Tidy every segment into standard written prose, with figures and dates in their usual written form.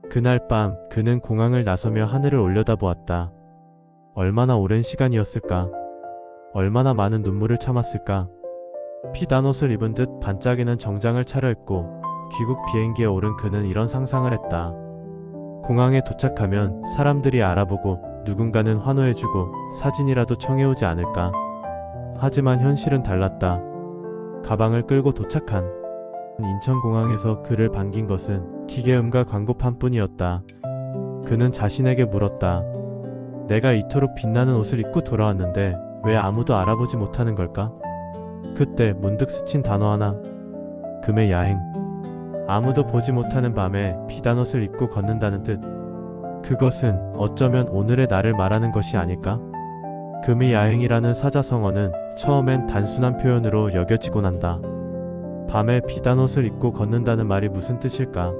그날 밤 그는 공항을 나서며 하늘을 올려다보았다. 얼마나 오랜 시간이었을까? 얼마나 많은 눈물을 참았을까? 피단 옷을 입은 듯 반짝이는 정장을 차려입고 귀국 비행기에 오른 그는 이런 상상을 했다. 공항에 도착하면 사람들이 알아보고 누군가는 환호해주고 사진이라도 청해오지 않을까? 하지만 현실은 달랐다. 가방을 끌고 도착한 인천공항에서 그를 반긴 것은 기계음과 광고판 뿐이었다. 그는 자신에게 물었다. 내가 이토록 빛나는 옷을 입고 돌아왔는데 왜 아무도 알아보지 못하는 걸까? 그때 문득 스친 단어 하나. 금의 야행. 아무도 보지 못하는 밤에 비단 옷을 입고 걷는다는 뜻. 그것은 어쩌면 오늘의 나를 말하는 것이 아닐까? 금의 야행이라는 사자성어는 처음엔 단순한 표현으로 여겨지곤 한다. 밤에 비단 옷을 입고 걷는다는 말이 무슨 뜻일까?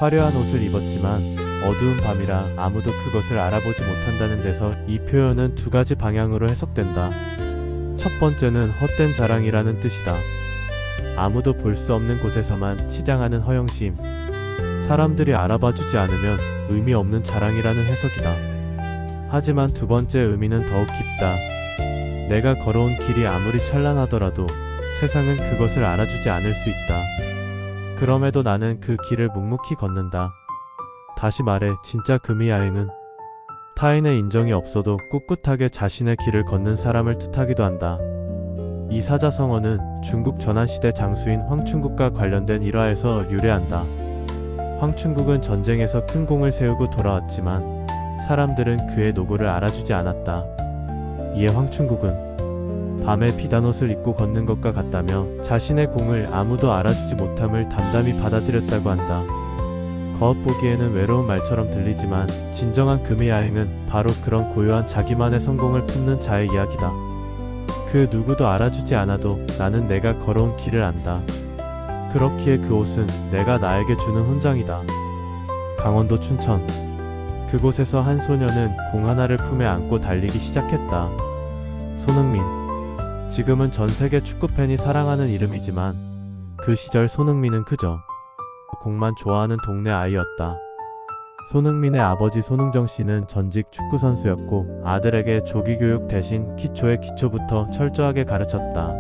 화려한 옷을 입었지만 어두운 밤이라 아무도 그것을 알아보지 못한다는 데서 이 표현은 두 가지 방향으로 해석된다. 첫 번째는 헛된 자랑이라는 뜻이다. 아무도 볼 수 없는 곳에서만 치장하는 허영심. 사람들이 알아봐주지 않으면 의미 없는 자랑이라는 해석이다. 하지만 두 번째 의미는 더욱 깊다. 내가 걸어온 길이 아무리 찬란하더라도 세상은 그것을 알아주지 않을 수 있다. 그럼에도 나는 그 길을 묵묵히 걷는다. 다시 말해 진짜 금의 야행은 타인의 인정이 없어도 꿋꿋하게 자신의 길을 걷는 사람을 뜻하기도 한다. 이 사자성어는 중국 전환시대 장수인 황충국과 관련된 일화에서 유래한다. 황충국은 전쟁에서 큰 공을 세우고 돌아왔지만 사람들은 그의 노고를 알아주지 않았다. 이에 황충국은 밤에 비단 옷을 입고 걷는 것과 같다며 자신의 공을 아무도 알아주지 못함을 담담히 받아들였다고 한다. 겉보기에는 외로운 말처럼 들리지만 진정한 금의 야행은 바로 그런 고요한 자기만의 성공을 품는 자의 이야기다. 그 누구도 알아주지 않아도 나는 내가 걸어온 길을 안다. 그렇기에 그 옷은 내가 나에게 주는 훈장이다. 강원도 춘천. 그곳에서 한 소녀는 공 하나를 품에 안고 달리기 시작했다. 손흥민. 지금은 전 세계 축구팬이 사랑하는 이름이지만 그 시절 손흥민은 그저 공만 좋아하는 동네 아이였다. 손흥민의 아버지 손흥정 씨는 전직 축구선수였고 아들에게 조기교육 대신 기초의 기초부터 철저하게 가르쳤다.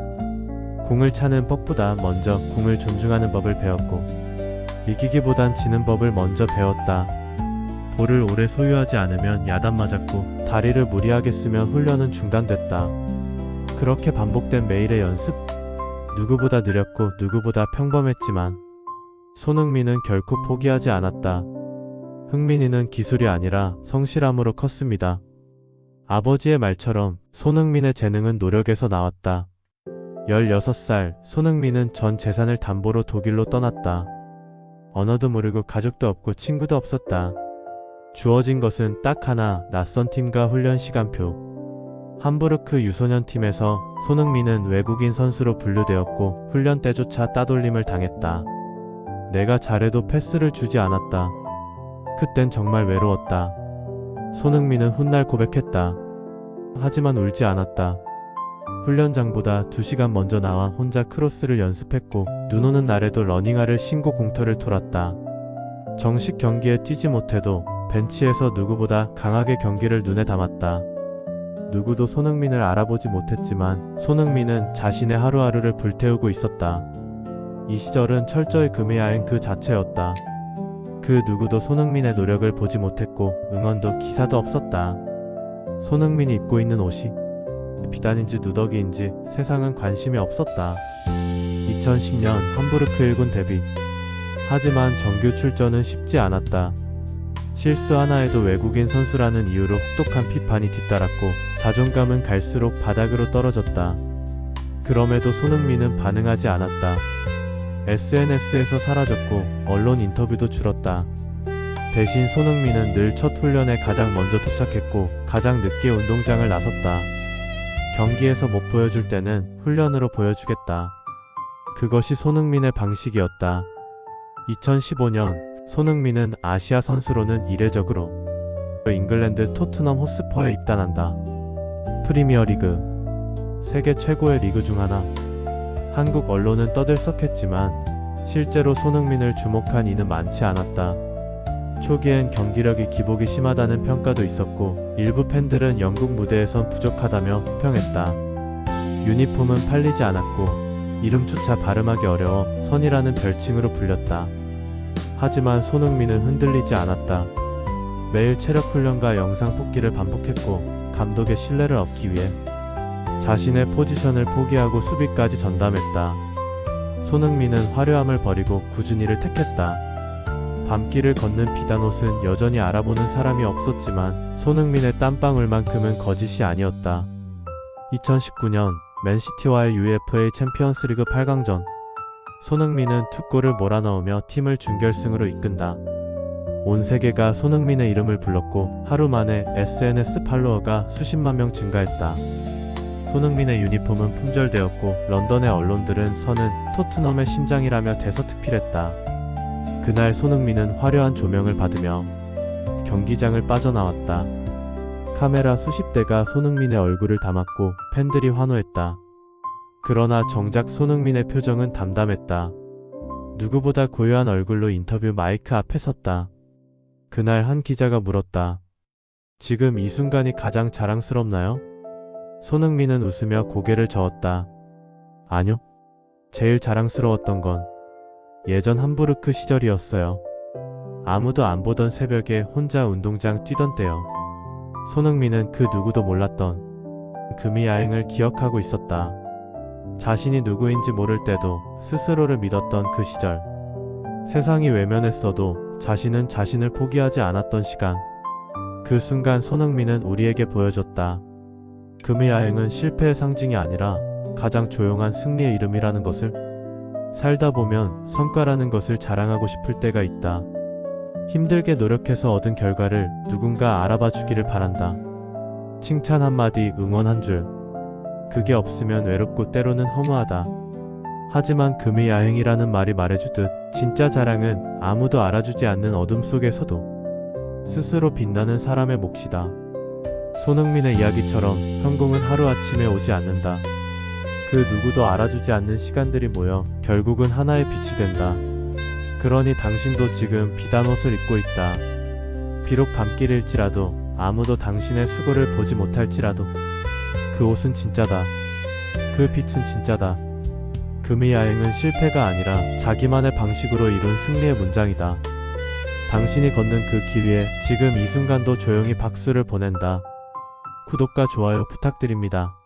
공을 차는 법보다 먼저 공을 존중하는 법을 배웠고 이기기보단 지는 법을 먼저 배웠다. 볼을 오래 소유하지 않으면 야단 맞았고 다리를 무리하게 쓰면 훈련은 중단됐다. 그렇게 반복된 매일의 연습? 누구보다 느렸고 누구보다 평범했지만 손흥민은 결코 포기하지 않았다. 흥민이는 기술이 아니라 성실함으로 컸습니다. 아버지의 말처럼 손흥민의 재능은 노력에서 나왔다. 16살 손흥민은 전 재산을 담보로 독일로 떠났다. 언어도 모르고 가족도 없고 친구도 없었다. 주어진 것은 딱 하나, 낯선 팀과 훈련 시간표. 함부르크 유소년 팀에서 손흥민은 외국인 선수로 분류되었고 훈련 때조차 따돌림을 당했다. 내가 잘해도 패스를 주지 않았다. 그땐 정말 외로웠다. 손흥민은 훗날 고백했다. 하지만 울지 않았다. 훈련장보다 2시간 먼저 나와 혼자 크로스를 연습했고 눈 오는 날에도 러닝화를 신고 공터를 돌았다. 정식 경기에 뛰지 못해도 벤치에서 누구보다 강하게 경기를 눈에 담았다. 누구도 손흥민을 알아보지 못했지만 손흥민은 자신의 하루하루를 불태우고 있었다. 이 시절은 철저히 금의 야행 그 자체였다. 그 누구도 손흥민의 노력을 보지 못했고 응원도 기사도 없었다. 손흥민이 입고 있는 옷이 비단인지 누더기인지 세상은 관심이 없었다. 2010년 함부르크 1군 데뷔. 하지만 정규 출전은 쉽지 않았다. 실수 하나에도 외국인 선수라는 이유로 혹독한 비판이 뒤따랐고 자존감은 갈수록 바닥으로 떨어졌다. 그럼에도 손흥민은 반응하지 않았다. SNS에서 사라졌고 언론 인터뷰도 줄었다. 대신 손흥민은 늘 첫 훈련에 가장 먼저 도착했고 가장 늦게 운동장을 나섰다. 경기에서 못 보여줄 때는 훈련으로 보여주겠다. 그것이 손흥민의 방식이었다. 2015년 손흥민은 아시아 선수로는 이례적으로 잉글랜드 토트넘 호스퍼에 입단한다. 프리미어리그, 세계 최고의 리그 중 하나. 한국 언론은 떠들썩했지만 실제로 손흥민을 주목한 이는 많지 않았다. 초기엔 경기력이 기복이 심하다는 평가도 있었고 일부 팬들은 영국 무대에선 부족하다며 호평했다. 유니폼은 팔리지 않았고 이름조차 발음하기 어려워 선이라는 별칭으로 불렸다. 하지만 손흥민은 흔들리지 않았다. 매일 체력 훈련과 영상 뽑기를 반복했고 감독의 신뢰를 얻기 위해 자신의 포지션을 포기하고 수비까지 전담했다. 손흥민은 화려함을 버리고 꾸준히를 택했다. 밤길을 걷는 비단옷은 여전히 알아보는 사람이 없었지만 손흥민의 땀방울만큼은 거짓이 아니었다. 2019년 맨시티와의 UEFA 챔피언스리그 8강전 손흥민은 2골을 몰아넣으며 팀을 준결승으로 이끈다. 온 세계가 손흥민의 이름을 불렀고 하루 만에 SNS 팔로워가 수십만 명 증가했다. 손흥민의 유니폼은 품절되었고 런던의 언론들은 선은 토트넘의 심장이라며 대서특필했다. 그날 손흥민은 화려한 조명을 받으며 경기장을 빠져나왔다. 카메라 수십 대가 손흥민의 얼굴을 담았고 팬들이 환호했다. 그러나 정작 손흥민의 표정은 담담했다. 누구보다 고요한 얼굴로 인터뷰 마이크 앞에 섰다. 그날 한 기자가 물었다. 지금 이 순간이 가장 자랑스럽나요? 손흥민은 웃으며 고개를 저었다. 아니요. 제일 자랑스러웠던 건 예전 함부르크 시절이었어요. 아무도 안 보던 새벽에 혼자 운동장 뛰던 때요. 손흥민은 그 누구도 몰랐던 금이 야행을 기억하고 있었다. 자신이 누구인지 모를 때도 스스로를 믿었던 그 시절. 세상이 외면했어도 자신은 자신을 포기하지 않았던 시간. 그 순간 손흥민은 우리에게 보여줬다. 금이 야행은 실패의 상징이 아니라 가장 조용한 승리의 이름이라는 것을. 살다 보면 성과라는 것을 자랑하고 싶을 때가 있다. 힘들게 노력해서 얻은 결과를 누군가 알아봐 주기를 바란다. 칭찬 한마디, 응원 한 줄. 그게 없으면 외롭고 때로는 허무하다. 하지만 금이 야행이라는 말이 말해주듯 진짜 자랑은 아무도 알아주지 않는 어둠 속에서도 스스로 빛나는 사람의 몫이다. 손흥민의 이야기처럼 성공은 하루아침에 오지 않는다. 그 누구도 알아주지 않는 시간들이 모여 결국은 하나의 빛이 된다. 그러니 당신도 지금 비단옷을 입고 있다. 비록 밤길일지라도 아무도 당신의 수고를 보지 못할지라도 그 옷은 진짜다. 그 빛은 진짜다. 금이 야행은 실패가 아니라 자기만의 방식으로 이룬 승리의 문장이다. 당신이 걷는 그 길 위에 지금 이 순간도 조용히 박수를 보낸다. 구독과 좋아요 부탁드립니다.